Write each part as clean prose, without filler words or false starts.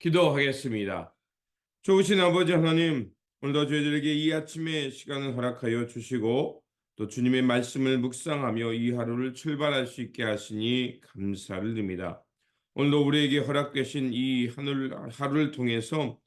기도하겠습니다. 좋으신 아버지 하나님, 오늘도 저희들에게 이 아침에 시간을 허락하여 주시고 또 주님의 말씀을 묵상하며 이 하루를 출발할 수 있게 하시니 감사를 드립니다. 오늘도 우리에게 허락되신 이 하루를 통해서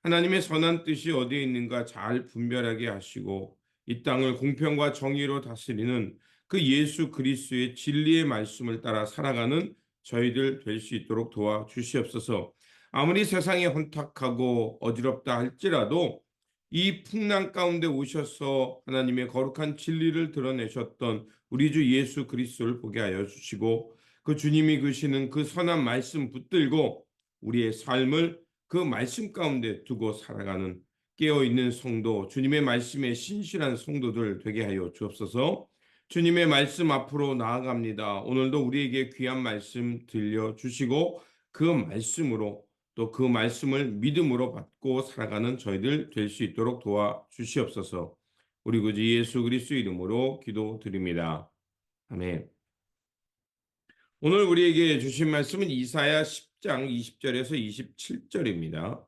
하나님의 선한 뜻이 어디에 있는가 잘 분별하게 하시고 이 땅을 공평과 정의로 다스리는 그 예수 그리스도의 진리의 말씀을 따라 살아가는 저희들 될 수 있도록 도와주시옵소서. 아무리 세상이 혼탁하고 어지럽다 할지라도 이 풍랑 가운데 오셔서 하나님의 거룩한 진리를 드러내셨던 우리 주 예수 그리스도를 보게 하여 주시고 그 주님이 그시는 그 선한 말씀 붙들고 우리의 삶을 그 말씀 가운데 두고 살아가는 깨어있는 성도, 주님의 말씀에 신실한 성도들 되게 하여 주옵소서. 주님의 말씀 앞으로 나아갑니다. 오늘도 우리에게 귀한 말씀 들려주시고 그 말씀으로 또 그 말씀을 믿음으로 받고 살아가는 저희들 될 수 있도록 도와주시옵소서. 우리 구주 예수 그리스도 이름으로 기도드립니다. 아멘. 오늘 우리에게 주신 말씀은 이사야 10장 20절에서 27절입니다.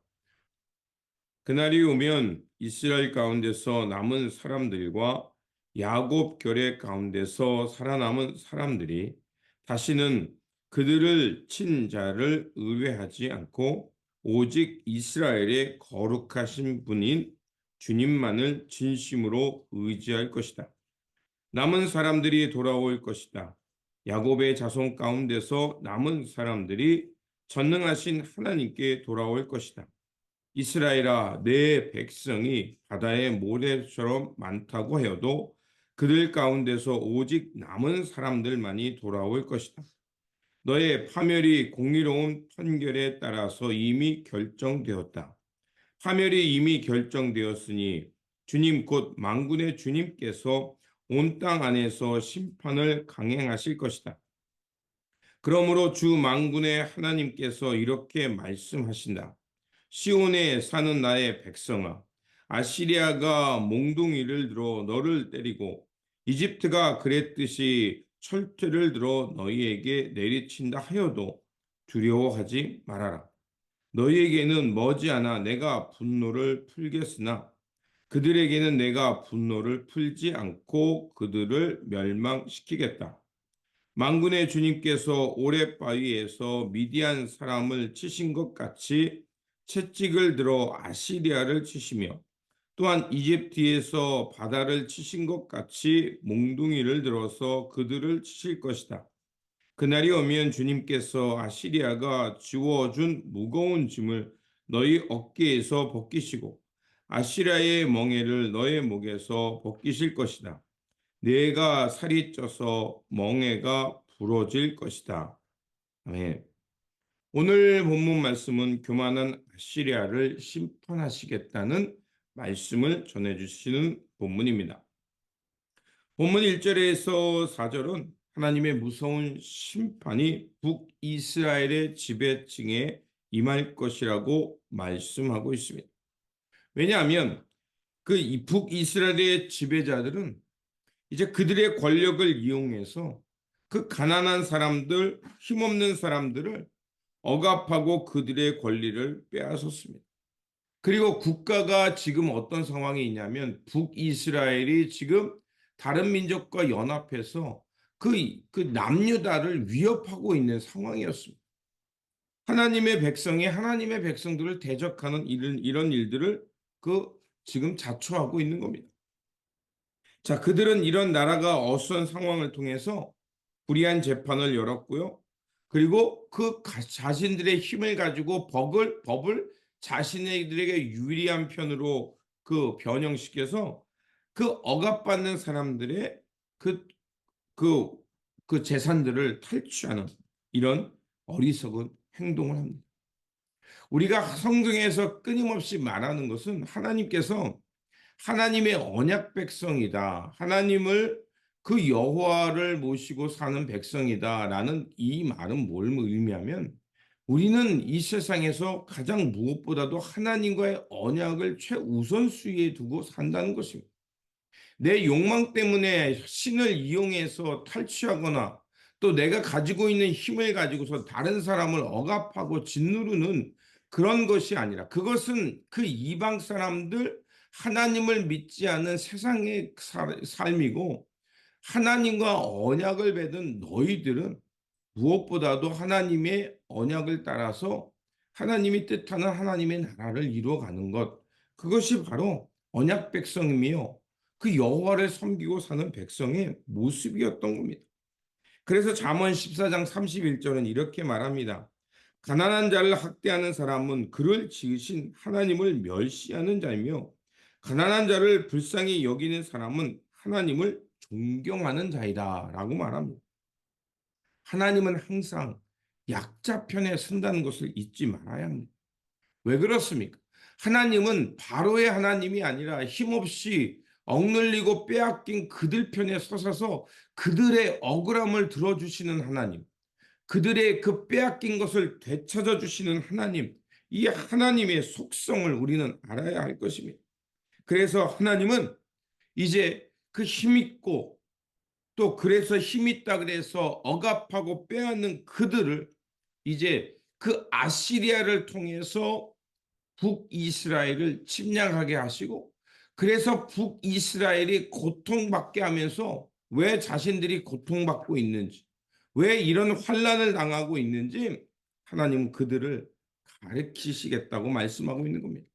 그날이 오면 이스라엘 가운데서 남은 사람들과 야곱 결의 가운데서 살아남은 사람들이 다시는 그들을 친 자를 의뢰하지 않고 오직 이스라엘의 거룩하신 분인 주님만을 진심으로 의지할 것이다. 남은 사람들이 돌아올 것이다. 야곱의 자손 가운데서 남은 사람들이 전능하신 하나님께 돌아올 것이다. 이스라엘아, 내 백성이 바다의 모래처럼 많다고 하여도 그들 가운데서 오직 남은 사람들만이 돌아올 것이다. 너의 파멸이 공의로운 판결에 따라서 이미 결정되었다. 파멸이 이미 결정되었으니 주님 곧 만군의 주님께서 온 땅 안에서 심판을 강행하실 것이다. 그러므로 주 만군의 하나님께서 이렇게 말씀하신다. 시온에 사는 나의 백성아, 아시리아가 몽둥이를 들어 너를 때리고 이집트가 그랬듯이 철퇴를 들어 너희에게 내리친다 하여도 두려워하지 말아라. 너희에게는 머지않아 내가 분노를 풀겠으나 그들에게는 내가 분노를 풀지 않고 그들을 멸망시키겠다. 만군의 주님께서 오랫바위에서 미디안 사람을 치신 것 같이 채찍을 들어 아시리아를 치시며 또한 이집트에서 바다를 치신 것 같이 몽둥이를 들어서 그들을 치실 것이다. 그날이 오면 주님께서 아시리아가 지워준 무거운 짐을 너희 어깨에서 벗기시고 아시리아의 멍에를 너의 목에서 벗기실 것이다. 내가 살이 쪄서 멍에가 부러질 것이다. 아멘. 오늘 본문 말씀은 교만한 아시리아를 심판하시겠다는 말씀을 전해주시는 본문입니다. 본문 1절에서 4절은 하나님의 무서운 심판이 북이스라엘의 지배층에 임할 것이라고 말씀하고 있습니다. 왜냐하면 그 북이스라엘의 지배자들은 이제 그들의 권력을 이용해서 그 가난한 사람들, 힘없는 사람들을 억압하고 그들의 권리를 빼앗았습니다. 그리고 국가가 지금 어떤 상황이 있냐면 북이스라엘이 지금 다른 민족과 연합해서 그 남유다를 위협하고 있는 상황이었습니다. 하나님의 백성이 하나님의 백성들을 대적하는 이런 일들을 지금 자초하고 있는 겁니다. 자, 그들은 이런 나라가 어수선 상황을 통해서 불의한 재판을 열었고요. 그리고 자신들의 힘을 가지고 법을 자신들에게 유리한 편으로 변형시켜서 억압받는 사람들의 그, 그, 그 재산들을 탈취하는 이런 어리석은 행동을 합니다. 우리가 성경에서 끊임없이 말하는 것은 하나님께서 하나님의 언약 백성이다. 하나님을 그 여호와를 모시고 사는 백성이다라는 이 말은 뭘 의미하면 우리는 이 세상에서 가장 무엇보다도 하나님과의 언약을 최우선순위에 두고 산다는 것입니다. 내 욕망 때문에 신을 이용해서 탈취하거나 또 내가 가지고 있는 힘을 가지고서 다른 사람을 억압하고 짓누르는 그런 것이 아니라 그것은 그 이방 사람들, 하나님을 믿지 않은 세상의 삶이고, 하나님과 언약을 맺은 너희들은 무엇보다도 하나님의 언약을 따라서 하나님이 뜻하는 하나님의 나라를 이루어가는 것, 그것이 바로 언약 백성이며 그 여호와를 섬기고 사는 백성의 모습이었던 겁니다. 그래서 잠언 14장 31절은 이렇게 말합니다. 가난한 자를 학대하는 사람은 그를 지으신 하나님을 멸시하는 자이며, 가난한 자를 불쌍히 여기는 사람은 하나님을 존경하는 자이다 라고 말합니다. 하나님은 항상 약자 편에 선다는 것을 잊지 말아야 합니다. 왜 그렇습니까? 하나님은 바로의 하나님이 아니라 힘없이 억눌리고 빼앗긴 그들 편에 서셔서 그들의 억울함을 들어주시는 하나님, 그들의 그 빼앗긴 것을 되찾아 주시는 하나님, 이 하나님의 속성을 우리는 알아야 할 것입니다. 그래서 하나님은 이제 그 힘있고, 또 그래서 힘있다 그래서 억압하고 빼앗는 그들을 이제 그 아시리아를 통해서 북이스라엘을 침략하게 하시고, 그래서 북이스라엘이 고통받게 하면서 왜 자신들이 고통받고 있는지, 왜 이런 환난을 당하고 있는지 하나님은 그들을 가르치시겠다고 말씀하고 있는 겁니다.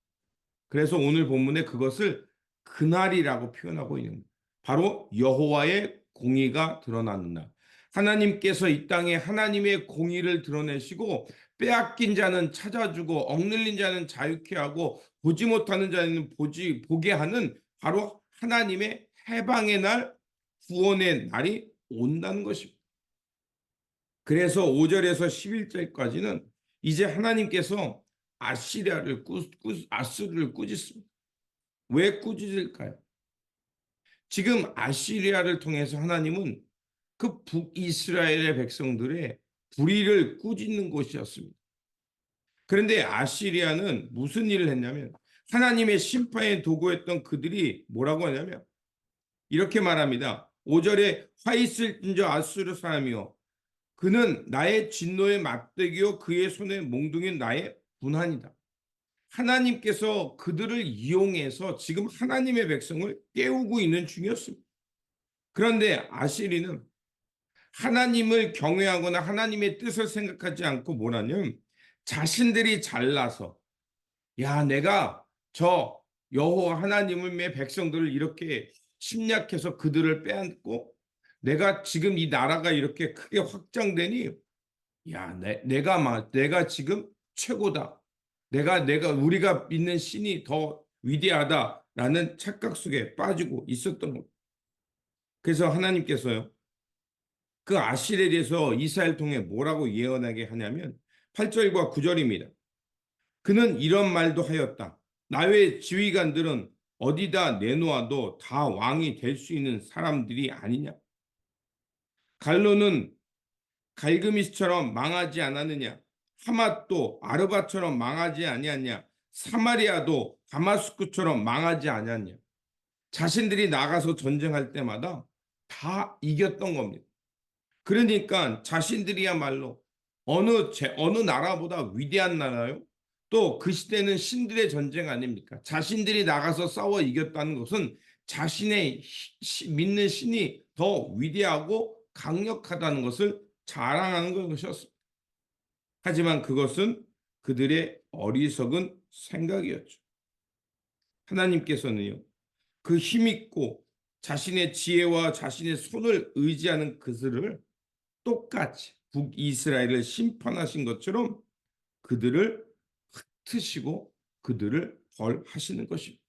그래서 오늘 본문에 그것을 그날이라고 표현하고 있는 겁니다. 바로 여호와의 공의가 드러나는 날. 하나님께서 이 땅에 하나님의 공의를 드러내시고, 빼앗긴 자는 찾아주고 억눌린 자는 자유케 하고 보지 못하는 자는 보게 하는 바로 하나님의 해방의 날, 구원의 날이 온다는 것입니다. 그래서 5절에서 11절까지는 이제 하나님께서 아수르를 꾸짖습니다. 왜 꾸짖을까요? 지금 아시리아를 통해서 하나님은 그 북이스라엘의 백성들의 불의를 꾸짖는 것이었습니다. 그런데 아시리아는 무슨 일을 했냐면, 하나님의 심판에 도구했던 그들이 뭐라고 하냐면 이렇게 말합니다. 5절에 화 있을진저 아수르 사람이요, 그는 나의 진노의 막대기요 그의 손에 몽둥이는 나의 분한이다. 하나님께서 그들을 이용해서 지금 하나님의 백성을 깨우고 있는 중이었습니다. 그런데 아시리는 하나님을 경외하거나 하나님의 뜻을 생각하지 않고 뭐라냐면, 자신들이 잘나서, 야, 내가 저 여호와 하나님의 백성들을 이렇게 침략해서 그들을 빼앗고, 내가 지금 이 나라가 이렇게 크게 확장되니, 야, 내가 지금 최고다. 우리가 믿는 신이 더 위대하다라는 착각 속에 빠지고 있었던 겁니다. 그래서 하나님께서요, 그 아실에 대해서 이스라엘 통해 뭐라고 예언하게 하냐면 8절과 9절입니다. 그는 이런 말도 하였다. 나의 지휘관들은 어디다 내놓아도 다 왕이 될 수 있는 사람들이 아니냐. 갈로는 갈그미스처럼 망하지 않았느냐. 하맛도 아르바처럼 망하지 아니하냐. 사마리아도 다마스쿠처럼 망하지 않았냐. 자신들이 나가서 전쟁할 때마다 다 이겼던 겁니다. 그러니까 자신들이야말로 어느 나라보다 위대한 나라요. 또 그 시대는 신들의 전쟁 아닙니까? 자신들이 나가서 싸워 이겼다는 것은 자신의 믿는 신이 더 위대하고 강력하다는 것을 자랑하는 것이었습니다. 하지만 그것은 그들의 어리석은 생각이었죠. 하나님께서는요, 그 힘있고 자신의 지혜와 자신의 손을 의지하는 그들을 똑같이 북이스라엘을 심판하신 것처럼 그들을 흩으시고 그들을 벌하시는 것입니다.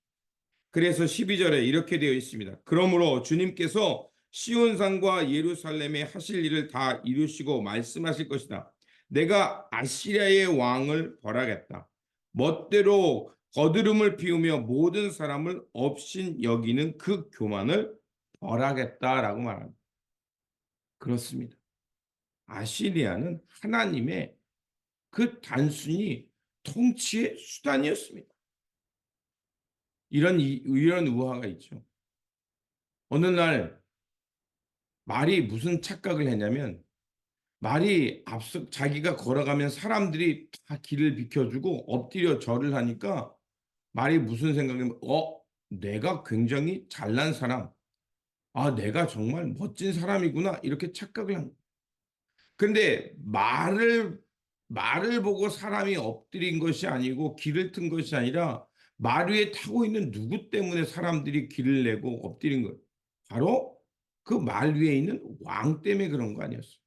그래서 12절에 이렇게 되어 있습니다. 그러므로 주님께서 시온산과 예루살렘에 하실 일을 다 이루시고 말씀하실 것이다. 내가 아시리아의 왕을 벌하겠다. 멋대로 거드름을 피우며 모든 사람을 업신 여기는 그 교만을 벌하겠다라고 말합니다. 그렇습니다. 아시리아는 하나님의 그 단순히 통치의 수단이었습니다. 이런 우화가 있죠. 어느 날 말이 무슨 착각을 했냐면, 말이 앞서 자기가 걸어가면 사람들이 다 길을 비켜주고 엎드려 절을 하니까 말이 무슨 생각이면 내가 굉장히 잘난 사람, 내가 정말 멋진 사람이구나 이렇게 착각을 한. 근데 말을 보고 사람이 엎드린 것이 아니고 길을 튼 것이 아니라 말 위에 타고 있는 누구 때문에 사람들이 길을 내고 엎드린 거예요. 바로 그 말 위에 있는 왕 때문에 그런 거 아니었어요.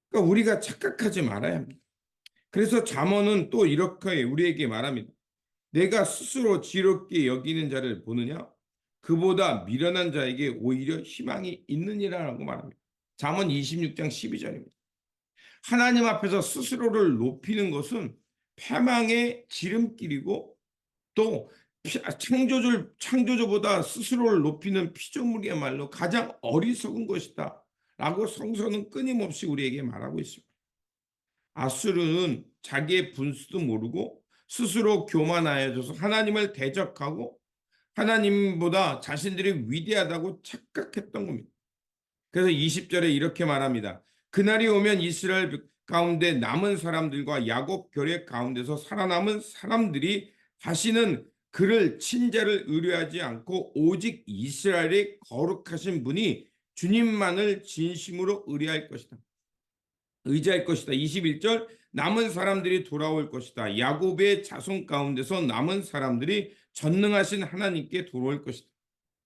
그러니까 우리가 착각하지 말아야 합니다. 그래서 잠언은 또 이렇게 우리에게 말합니다. 내가 스스로 지혜롭게 여기는 자를 보느냐? 그보다 미련한 자에게 오히려 희망이 있느니라라고 말합니다. 잠언 26장 12절입니다. 하나님 앞에서 스스로를 높이는 것은 패망의 지름길이고 또 창조주보다 스스로를 높이는 피조물이야말로 가장 어리석은 것이다 라고 성서는 끊임없이 우리에게 말하고 있습니다. 아수르는 자기의 분수도 모르고 스스로 교만하여져서 하나님을 대적하고 하나님보다 자신들이 위대하다고 착각했던 겁니다. 그래서 20절에 이렇게 말합니다. 그날이 오면 이스라엘 가운데 남은 사람들과 야곱 결의 가운데서 살아남은 사람들이 다시는 그를 친자를 의뢰하지 않고 오직 이스라엘의 거룩하신 분이 주님만을 진심으로 의뢰할 것이다. 의지할 것이다. 21절 남은 사람들이 돌아올 것이다. 야곱의 자손 가운데서 남은 사람들이 전능하신 하나님께 돌아올 것이다.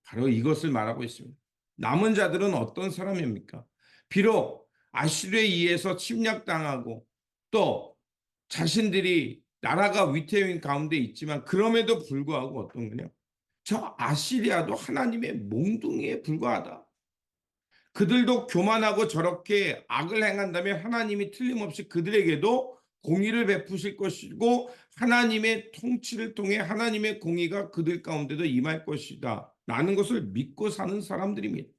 바로 이것을 말하고 있습니다. 남은 자들은 어떤 사람입니까? 비록 아시리에 의해서 침략당하고 또 자신들이 나라가 위태로운 가운데 있지만 그럼에도 불구하고 어떤 거냐? 저 아시리아도 하나님의 몽둥이에 불과하다. 그들도 교만하고 저렇게 악을 행한다면 하나님이 틀림없이 그들에게도 공의를 베푸실 것이고 하나님의 통치를 통해 하나님의 공의가 그들 가운데도 임할 것이다 라는 것을 믿고 사는 사람들입니다.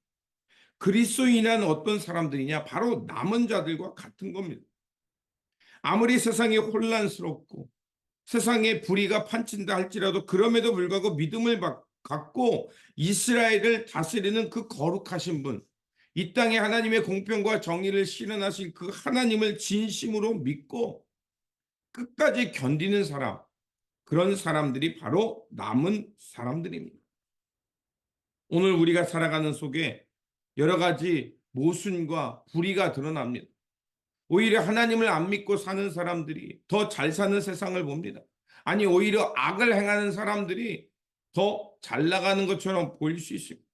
그리스도인은 어떤 사람들이냐? 바로 남은 자들과 같은 겁니다. 아무리 세상이 혼란스럽고 세상에 불의가 판친다 할지라도 그럼에도 불구하고 믿음을 갖고 이스라엘을 다스리는 그 거룩하신 분, 이 땅에 하나님의 공평과 정의를 실현하실 그 하나님을 진심으로 믿고 끝까지 견디는 사람, 그런 사람들이 바로 남은 사람들입니다. 오늘 우리가 살아가는 속에 여러 가지 모순과 불의가 드러납니다. 오히려 하나님을 안 믿고 사는 사람들이 더 잘 사는 세상을 봅니다. 아니 오히려 악을 행하는 사람들이 더 잘 나가는 것처럼 보일 수 있습니다.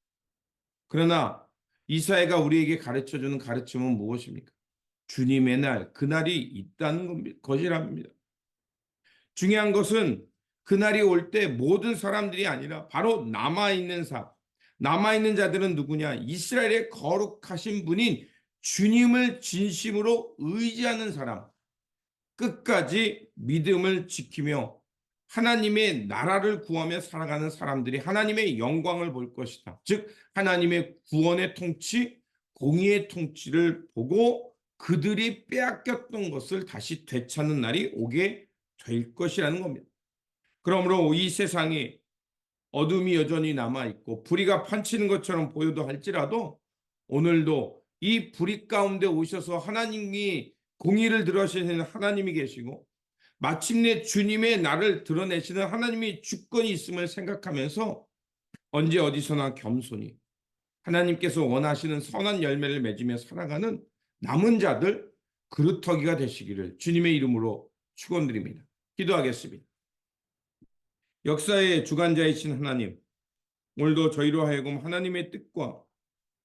그러나 이사야가 우리에게 가르쳐주는 가르침은 무엇입니까? 주님의 날, 그날이 있다는 것이랍니다. 중요한 것은 그날이 올 때 모든 사람들이 아니라 바로 남아있는 자들은 누구냐? 이스라엘의 거룩하신 분인 주님을 진심으로 의지하는 사람, 끝까지 믿음을 지키며 하나님의 나라를 구하며 살아가는 사람들이 하나님의 영광을 볼 것이다. 즉 하나님의 구원의 통치, 공의의 통치를 보고 그들이 빼앗겼던 것을 다시 되찾는 날이 오게 될 것이라는 겁니다. 그러므로 이 세상에 어둠이 여전히 남아있고 불의가 판치는 것처럼 보여도 할지라도 오늘도 이 불의 가운데 오셔서 하나님이 공의를 드러내시는 하나님이 계시고 마침내 주님의 나를 드러내시는 하나님이 주권이 있음을 생각하면서 언제 어디서나 겸손히 하나님께서 원하시는 선한 열매를 맺으며 살아가는 남은 자들 그루터기가 되시기를 주님의 이름으로 축원드립니다. 기도하겠습니다. 역사의 주관자이신 하나님, 오늘도 저희로 하여금 하나님의 뜻과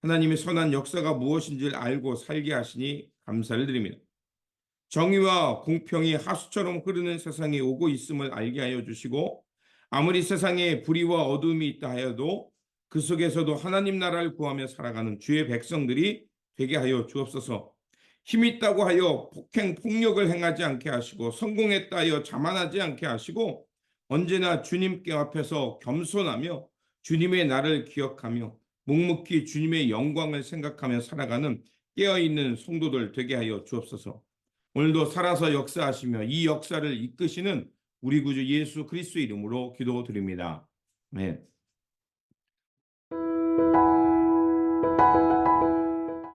하나님의 선한 역사가 무엇인지를 알고 살게 하시니 감사를 드립니다. 정의와 공평이 하수처럼 흐르는 세상이 오고 있음을 알게 하여 주시고 아무리 세상에 불의와 어둠이 있다 하여도 그 속에서도 하나님 나라를 구하며 살아가는 주의 백성들이 되게 하여 주옵소서. 힘있다고 하여 폭력을 행하지 않게 하시고 성공했다 하여 자만하지 않게 하시고 언제나 주님께 앞에서 겸손하며 주님의 나를 기억하며 묵묵히 주님의 영광을 생각하며 살아가는 깨어있는 성도들 되게 하여 주옵소서. 오늘도 살아서 역사하시며 이 역사를 이끄시는 우리 구주 예수 그리스도의 이름으로 기도드립니다. 네.